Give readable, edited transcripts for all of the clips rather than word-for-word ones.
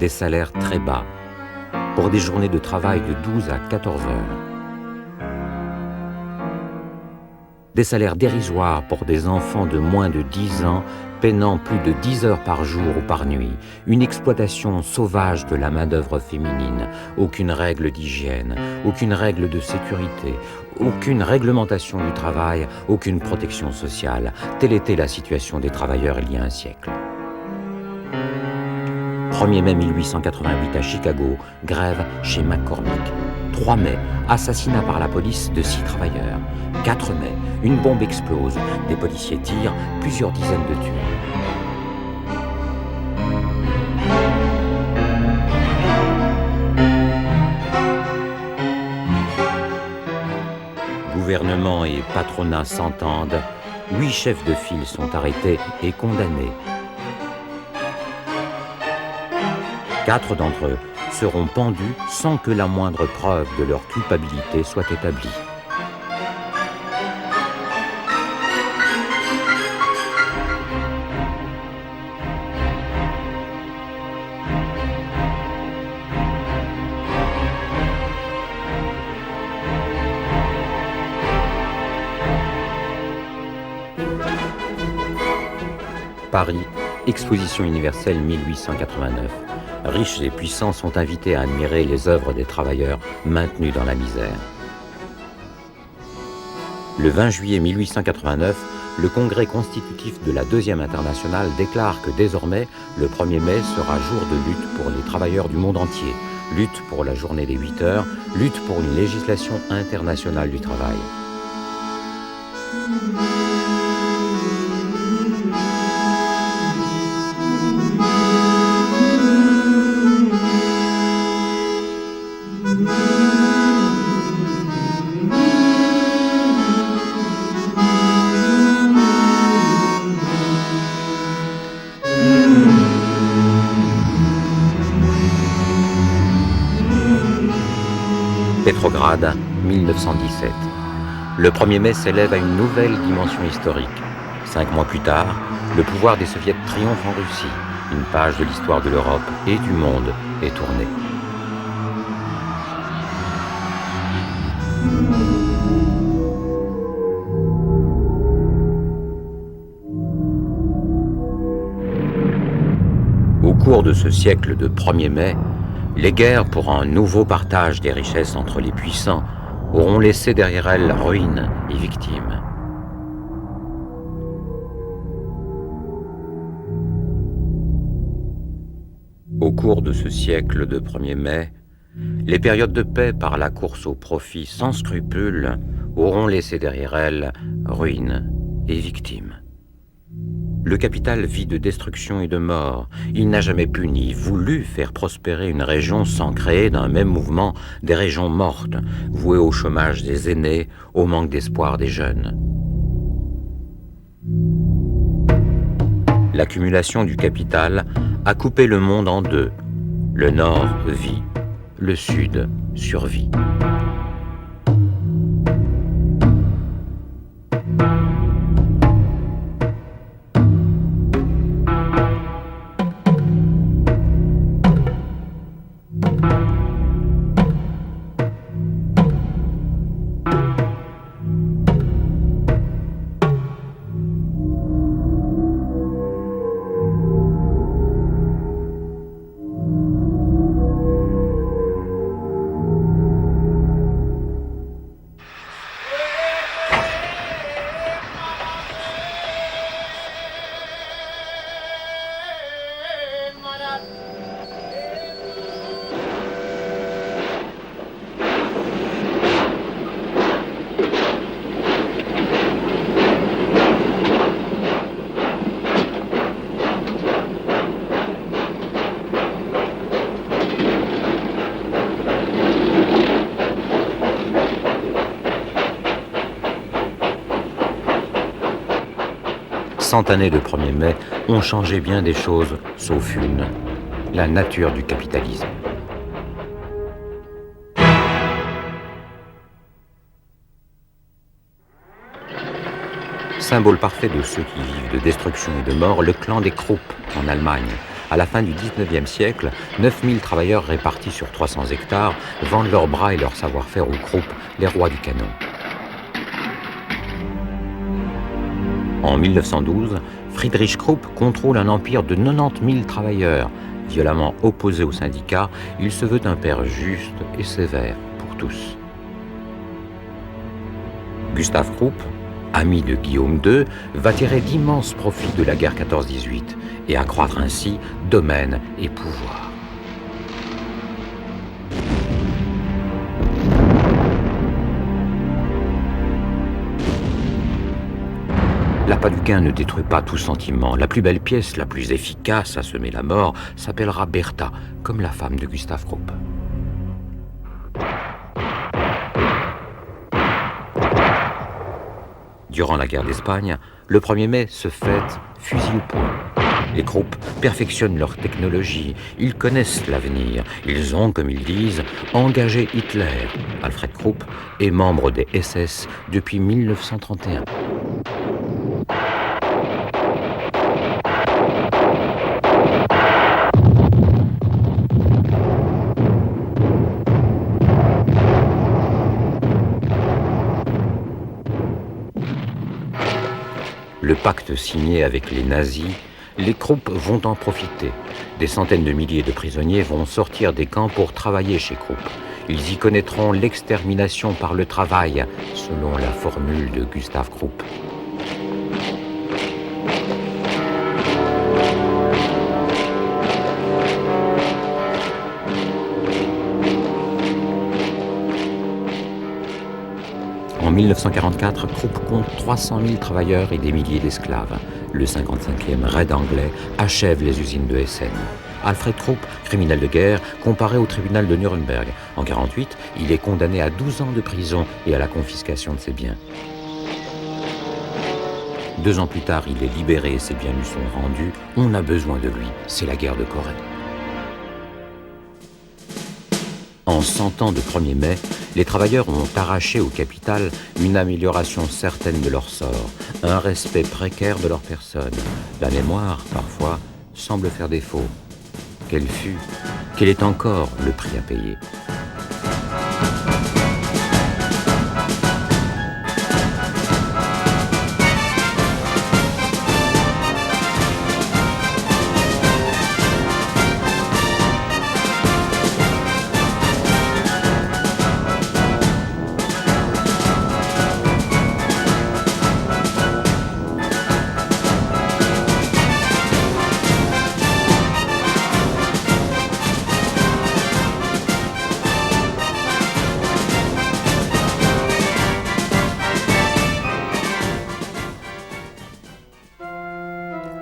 des salaires très bas, pour des journées de travail de 12 à 14 heures. Des salaires dérisoires pour des enfants de moins de 10 ans, peinant plus de 10 heures par jour ou par nuit, une exploitation sauvage de la main-d'œuvre féminine, aucune règle d'hygiène, aucune règle de sécurité, aucune réglementation du travail, aucune protection sociale. Telle était la situation des travailleurs il y a un siècle. 1er mai 1888 à Chicago, grève chez McCormick. 3 mai, assassinat par la police de 6 travailleurs. 4 mai, une bombe explose, des policiers tirent, plusieurs dizaines de tués. Gouvernement et patronat s'entendent, 8 chefs de file sont arrêtés et condamnés. 4 d'entre eux seront pendus sans que la moindre preuve de leur culpabilité soit établie. Paris, Exposition universelle 1889. Riches et puissants sont invités à admirer les œuvres des travailleurs maintenus dans la misère. Le 20 juillet 1889, le congrès constitutif de la Deuxième Internationale déclare que désormais, le 1er mai sera jour de lutte pour les travailleurs du monde entier. Lutte pour la journée des 8 heures, lutte pour une législation internationale du travail. Petrograd, 1917. Le 1er mai s'élève à une nouvelle dimension historique. 5 mois plus tard, le pouvoir des soviets triomphe en Russie. Une page de l'histoire de l'Europe et du monde est tournée. Au cours de ce siècle de 1er mai, les guerres pour un nouveau partage des richesses entre les puissants auront laissé derrière elles ruines et victimes. Au cours de ce siècle de 1er mai, les périodes de paix par la course au profit sans scrupules auront laissé derrière elles ruines et victimes. Le capital vit de destruction et de mort. Il n'a jamais pu ni voulu faire prospérer une région sans créer d'un même mouvement des régions mortes, vouées au chômage des aînés, au manque d'espoir des jeunes. L'accumulation du capital a coupé le monde en deux. Le Nord vit, le Sud survit. Cent années de 1er mai ont changé bien des choses, sauf une, la nature du capitalisme. Symbole parfait de ceux qui vivent de destruction et de mort, le clan des Krupp en Allemagne. À la fin du 19e siècle, 9000 travailleurs répartis sur 300 hectares vendent leurs bras et leur savoir-faire aux Krupp, les rois du canon. En 1912, Friedrich Krupp contrôle un empire de 90 000 travailleurs. Violemment opposé aux syndicats, il se veut un père juste et sévère pour tous. Gustav Krupp, ami de Guillaume II, va tirer d'immenses profits de la guerre 14-18 et accroître ainsi domaine et pouvoir. L'appât du gain ne détruit pas tout sentiment. La plus belle pièce, la plus efficace à semer la mort, s'appellera Bertha, comme la femme de Gustav Krupp. Durant la guerre d'Espagne, le 1er mai se fête fusil au poing. Les Krupp perfectionnent leur technologie, ils connaissent l'avenir, ils ont, comme ils disent, engagé Hitler. Alfred Krupp est membre des SS depuis 1931. Le pacte signé avec les nazis, les Krupp vont en profiter. Des centaines de milliers de prisonniers vont sortir des camps pour travailler chez Krupp. Ils y connaîtront l'extermination par le travail, selon la formule de Gustav Krupp. En 1944, Krupp compte 300 000 travailleurs et des milliers d'esclaves. Le 55e raid anglais achève les usines de Essen. Alfred Krupp, criminel de guerre, comparé au tribunal de Nuremberg. En 1948, il est condamné à 12 ans de prison et à la confiscation de ses biens. 2 ans plus tard, il est libéré et ses biens lui sont rendus. On a besoin de lui, c'est la guerre de Corée. En 100 ans de 1er mai, les travailleurs ont arraché au capital une amélioration certaine de leur sort, un respect précaire de leur personne. La mémoire, parfois, semble faire défaut. Quel fut, quel est encore le prix à payer ?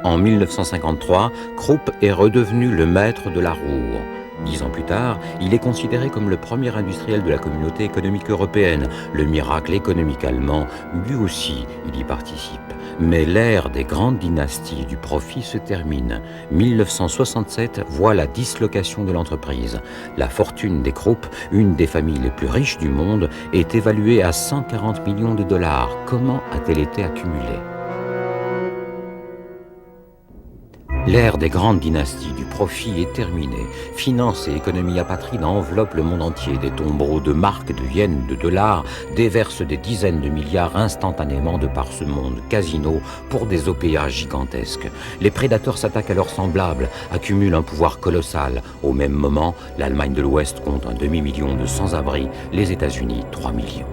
En 1953, Krupp est redevenu le maître de la roue. 10 ans plus tard, il est considéré comme le premier industriel de la communauté économique européenne. Le miracle économique allemand, lui aussi, il y participe. Mais l'ère des grandes dynasties du profit se termine. 1967 voit la dislocation de l'entreprise. La fortune des Krupp, une des familles les plus riches du monde, est évaluée à 140 millions de dollars. Comment a-t-elle été accumulée ? L'ère des grandes dynasties du profit est terminée. Finances et économie apatride enveloppent le monde entier. Des tombereaux de marques, de yens, de dollars déversent des dizaines de milliards instantanément de par ce monde. Casinos pour des OPA gigantesques. Les prédateurs s'attaquent à leurs semblables, accumulent un pouvoir colossal. Au même moment, l'Allemagne de l'Ouest compte 1 demi-million de sans-abri, les États-Unis 3 millions.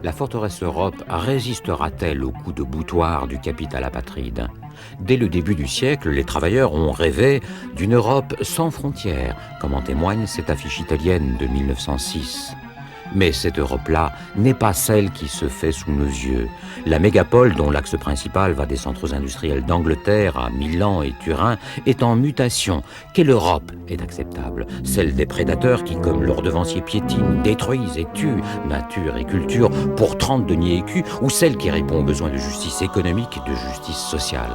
La forteresse Europe résistera-t-elle au coup de boutoir du capital apatride ? Dès le début du siècle, les travailleurs ont rêvé d'une Europe sans frontières, comme en témoigne cette affiche italienne de 1906. Mais cette Europe-là n'est pas celle qui se fait sous nos yeux. La mégapole, dont l'axe principal va des centres industriels d'Angleterre à Milan et Turin, est en mutation. Quelle Europe est acceptable ? Celle des prédateurs qui, comme leurs devanciers, piétinent, détruisent et tuent nature et culture pour 30 deniers écus, ou celle qui répond aux besoins de justice économique et de justice sociale ?